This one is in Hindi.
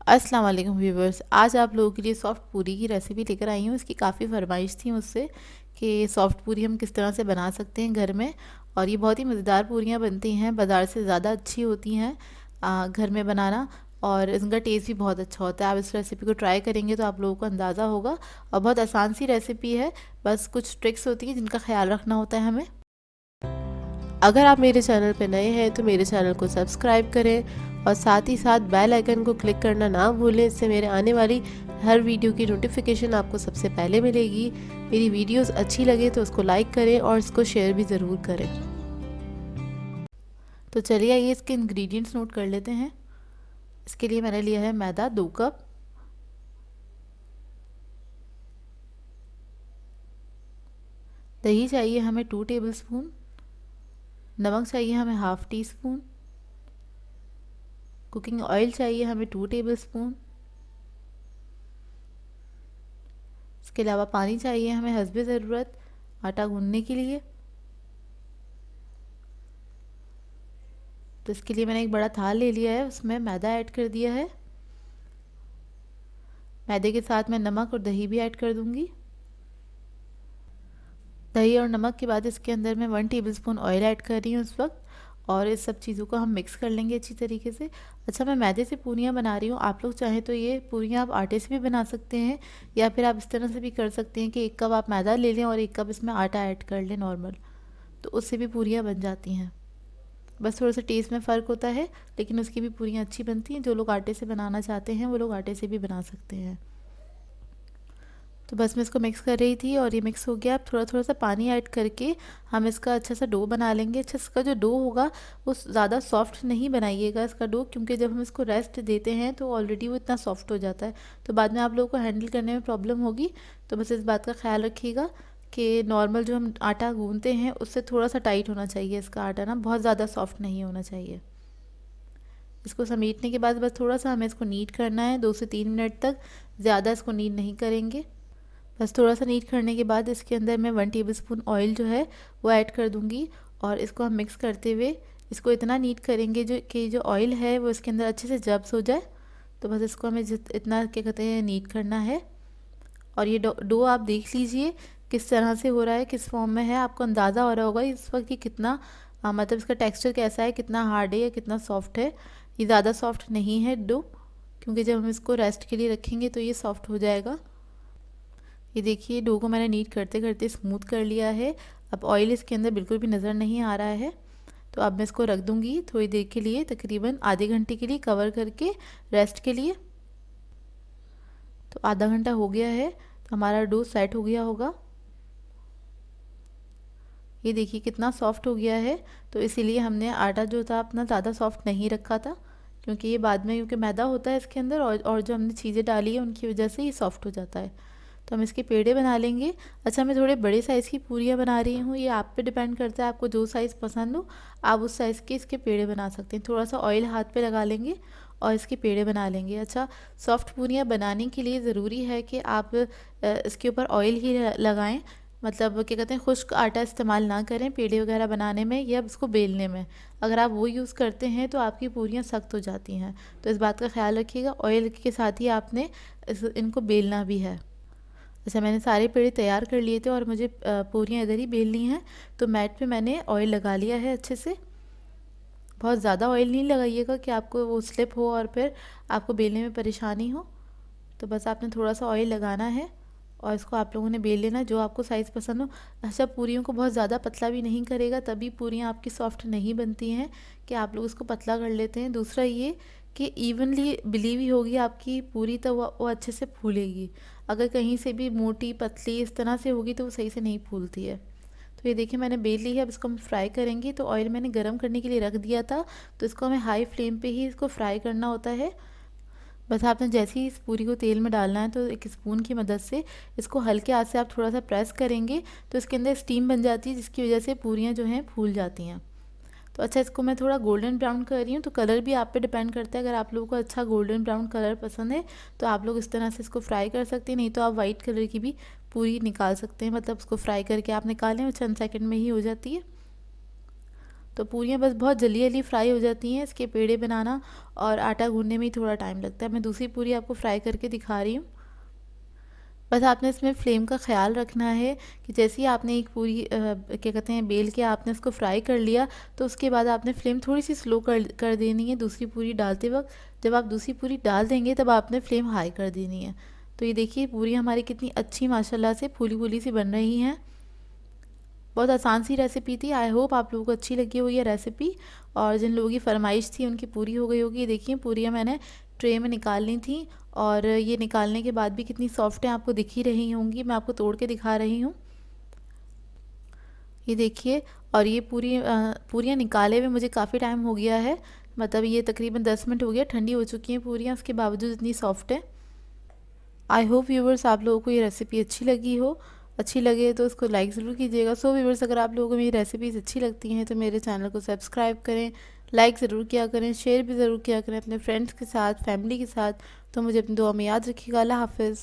अस्सलाम वालेकुम व्यूवर्स। आज आप लोगों के लिए सॉफ्ट पूरी की रेसिपी लेकर आई हूँ। इसकी काफ़ी फरमाइश थी मुझसे कि सॉफ्ट पूरी हम किस तरह से बना सकते हैं घर में। और ये बहुत ही मज़ेदार पूरियाँ बनती हैं, बाज़ार से ज़्यादा अच्छी होती हैं घर में बनाना। और इनका टेस्ट भी बहुत अच्छा होता है। आप इस रेसिपी को ट्राई करेंगे तो आप लोगों को अंदाज़ा होगा। और बहुत आसान सी रेसिपी है, बस कुछ ट्रिक्स होती हैं जिनका ख्याल रखना होता है हमें। अगर आप मेरे चैनल पर नए हैं तो मेरे चैनल को सब्सक्राइब करें और साथ ही साथ बेल आइकन को क्लिक करना ना भूलें। इससे मेरे आने वाली हर वीडियो की नोटिफिकेशन आपको सबसे पहले मिलेगी। मेरी वीडियोस अच्छी लगे तो उसको लाइक करें और इसको शेयर भी ज़रूर करें। तो चलिए आइए इसके इंग्रेडिएंट्स नोट कर लेते हैं। इसके लिए मैंने लिया है मैदा 2 कप, दही चाहिए हमें 2 टेबलस्पून, नमक चाहिए हमें half tea spoon, cooking oil चाहिए हमें 2 टेबलस्पून। इसके अलावा पानी चाहिए हमें हस्बे ज़रूरत आटा गूंदने के लिए। तो इसके लिए मैंने एक बड़ा थाल ले लिया है, उसमें मैदा ऐड कर दिया है। मैदे के साथ मैं नमक और दही भी ऐड कर दूंगी। दही और नमक के बाद इसके अंदर मैं 1 टेबलस्पून ऑयल ऐड कर रही हूँ इस वक्त। और इस सब चीज़ों को हम मिक्स कर लेंगे अच्छी तरीके से। अच्छा, मैं मैदे से पूरियाँ बना रही हूँ। आप लोग चाहें तो ये पूरियाँ आप आटे से भी बना सकते हैं, या फिर आप इस तरह से भी कर सकते हैं कि 1 कप आप मैदा ले लें और 1 कप इसमें आटा ऐड कर लें नॉर्मल। तो उससे भी पूरियाँ बन जाती हैं। बस थोड़ा सा टेस्ट में फ़र्क होता है, लेकिन उसकी भी पूरियाँ अच्छी बनती हैं। जो लोग आटे से बनाना चाहते हैं वो लोग आटे से भी बना सकते हैं। तो बस मैं इसको मिक्स कर रही थी और ये मिक्स हो गया। अब थोड़ा थोड़ा सा पानी ऐड करके हम इसका अच्छा सा डो बना लेंगे। अच्छा, इसका जो डो होगा वो ज़्यादा सॉफ्ट नहीं बनाइएगा इसका डो, क्योंकि जब हम इसको रेस्ट देते हैं तो ऑलरेडी वो इतना सॉफ्ट हो जाता है, तो बाद में आप लोगों को हैंडल करने में प्रॉब्लम होगी। तो बस इस बात का ख्याल रखिएगा कि नॉर्मल जो हम आटा गूंदते हैं उससे थोड़ा सा टाइट होना चाहिए इसका आटा, ना बहुत ज़्यादा सॉफ्ट नहीं होना चाहिए। इसको समेटने के बाद बस थोड़ा सा हमें इसको नीट करना है 2 से 3 मिनट तक, ज़्यादा इसको नीट नहीं करेंगे। बस थोड़ा सा नीट करने के बाद इसके अंदर मैं 1 टेबलस्पून ऑयल जो है वो ऐड कर दूंगी। और इसको हम मिक्स करते हुए इसको इतना नीट करेंगे जो कि जो ऑयल है वो इसके अंदर अच्छे से जब्स हो जाए। तो बस इसको हमें इतना क्या कहते हैं नीट करना है। और ये डो आप देख लीजिए किस तरह से हो रहा है, किस फॉर्म में है। आपको अंदाज़ा हो रहा होगा इस वक्त कि कितना मतलब इसका टेक्सचर कैसा है, कितना हार्ड है या कितना सॉफ्ट है। ये ज़्यादा सॉफ्ट नहीं है डो, क्योंकि जब हम इसको रेस्ट के लिए रखेंगे तो ये सॉफ्ट हो जाएगा। ये देखिए डो को मैंने नीट करते करते स्मूथ कर लिया है। अब ऑयल इसके अंदर बिल्कुल भी नज़र नहीं आ रहा है। तो अब मैं इसको रख दूंगी थोड़ी देर के लिए, तकरीबन आधे घंटे के लिए कवर करके रेस्ट के लिए। तो आधा घंटा हो गया है, तो हमारा डो सेट हो गया होगा। ये देखिए कितना सॉफ्ट हो गया है। तो इसीलिए हमने आटा जो था अपना ज़्यादा सॉफ्ट नहीं रखा था, क्योंकि ये बाद में क्योंकि मैदा होता है इसके अंदर और जो हमने चीज़ें डाली है उनकी वजह से ये सॉफ्ट हो जाता है। तो हम इसके पेड़े बना लेंगे। अच्छा, मैं थोड़े बड़े साइज़ की पूरियाँ बना रही हूँ, ये आप पे डिपेंड करता है, आपको जो साइज़ पसंद हो आप उस साइज़ के इसके पेड़े बना सकते हैं। थोड़ा सा ऑयल हाथ पे लगा लेंगे और इसके पेड़े बना लेंगे। अच्छा, सॉफ्ट पूरियाँ बनाने के लिए ज़रूरी है कि आप इसके ऊपर ऑयल ही लगाएं, मतलब क्या कहते हैं खुश्क आटा इस्तेमाल ना करें पेड़े वगैरह बनाने में या इसको बेलने में। अगर आप वो यूज़ करते हैं तो आपकी पूरियाँ सख्त हो जाती हैं। तो इस बात का ख्याल रखिएगा, ऑयल के साथ ही आपने इनको बेलना भी है। अच्छा, मैंने सारे पेड़े तैयार कर लिए थे और मुझे पूरियाँ इधर ही बेलनी हैं। तो मैट पे मैंने ऑयल लगा लिया है अच्छे से। बहुत ज़्यादा ऑयल नहीं लगाइएगा कि आपको वो स्लिप हो और फिर आपको बेलने में परेशानी हो। तो बस आपने थोड़ा सा ऑयल लगाना है और इसको आप लोगों ने बेल लेना जो आपको साइज़ पसंद हो। अच्छा, पूरियों को बहुत ज़्यादा पतला भी नहीं करेगा, तभी पूरियाँ आपकी सॉफ्ट नहीं बनती हैं कि आप लोग इसको पतला कर लेते हैं। दूसरा ये कि इवनली बिली हुई होगी आपकी पूरी, तो वो अच्छे से फूलेगी। अगर कहीं से भी मोटी पतली इस तरह से होगी तो वो सही से नहीं फूलती है। तो ये देखिए मैंने बेल ली है। अब इसको हम फ्राई करेंगे। तो ऑयल मैंने गरम करने के लिए रख दिया था, तो इसको हमें हाई फ्लेम पे ही इसको फ्राई करना होता है। बस आपने जैसे ही इस पूरी को तेल में डालना है तो एक स्पून की मदद से इसको हल्के हाथ से आप थोड़ा सा प्रेस करेंगे तो इसके अंदर स्टीम बन जाती है, जिसकी वजह से पूरियाँ जो हैं फूल जाती हैं। तो अच्छा, इसको मैं थोड़ा गोल्डन ब्राउन कर रही हूँ। तो कलर भी आप पे डिपेंड करता है, अगर आप लोगों को अच्छा गोल्डन ब्राउन कलर पसंद है तो आप लोग इस तरह से इसको फ्राई कर सकते हैं, नहीं तो आप वाइट कलर की भी पूरी निकाल सकते हैं। मतलब उसको फ्राई करके आप निकालें और चंद सेकंड में ही हो जाती है। तो पूरियाँ बस बहुत जल्दी जल्दी फ्राई हो जाती हैं। इसके पेड़े बनाना और आटा गूँधने में ही थोड़ा टाइम लगता है। मैं दूसरी पूरी आपको फ्राई करके दिखा रही हूँ। बस आपने इसमें फ्लेम का ख़्याल रखना है कि जैसे ही आपने एक पूरी क्या कहते हैं बेल के आपने उसको फ्राई कर लिया, तो उसके बाद आपने फ्लेम थोड़ी सी स्लो कर देनी है दूसरी पूरी डालते वक्त। जब आप दूसरी पूरी डाल देंगे तब आपने फ्लेम हाई कर देनी है। तो ये देखिए पूरियाँ हमारी कितनी अच्छी माशाल्लाह से फूली फूली सी बन रही हैं। बहुत आसान सी रेसिपी थी। आई होप आप लोगों को अच्छी लगी होगी ये रेसिपी, और जिन लोगों की फरमाइश थी उनकी पूरी हो गई होगी। देखिए पूरियाँ मैंने ट्रे में निकाल ली थी, और ये निकालने के बाद भी कितनी सॉफ्ट है आपको दिख ही रही होंगी। मैं आपको तोड़ के दिखा रही हूँ, ये देखिए। और ये पूरियाँ निकाले हुए मुझे काफ़ी टाइम हो गया है, मतलब ये तकरीबन 10 मिनट हो गया। ठंडी हो चुकी हैं पूरियाँ, उसके बावजूद इतनी सॉफ्ट है। आई होप व्यूवर्स आप लोगों को ये रेसिपी अच्छी लगी हो। अच्छी लगे तो उसको लाइक ज़रूर कीजिएगा। सो व्यूवर्स अगर आप लोगों को मेरी रेसिपीज़ अच्छी लगती हैं तो मेरे चैनल को सब्सक्राइब करें, लाइक ज़रूर किया करें, शेयर भी ज़रूर किया करें अपने फ्रेंड्स के साथ, फैमिली के साथ। तो मुझे अपनी दुआ में याद रखिएगा। अल्लाह हाफ़िज़।